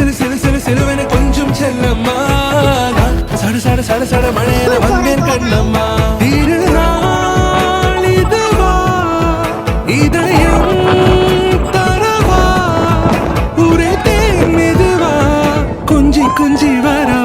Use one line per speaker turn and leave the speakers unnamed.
சிலுவென கொஞ்சம் செல்லம்மா சட சட சட சட மழையில வந்தேன் கண்ணம்மா திருநாள் இதுவா இதயம் தரவா உரை தேன் மெதுவா கொஞ்சி கொஞ்சி வரா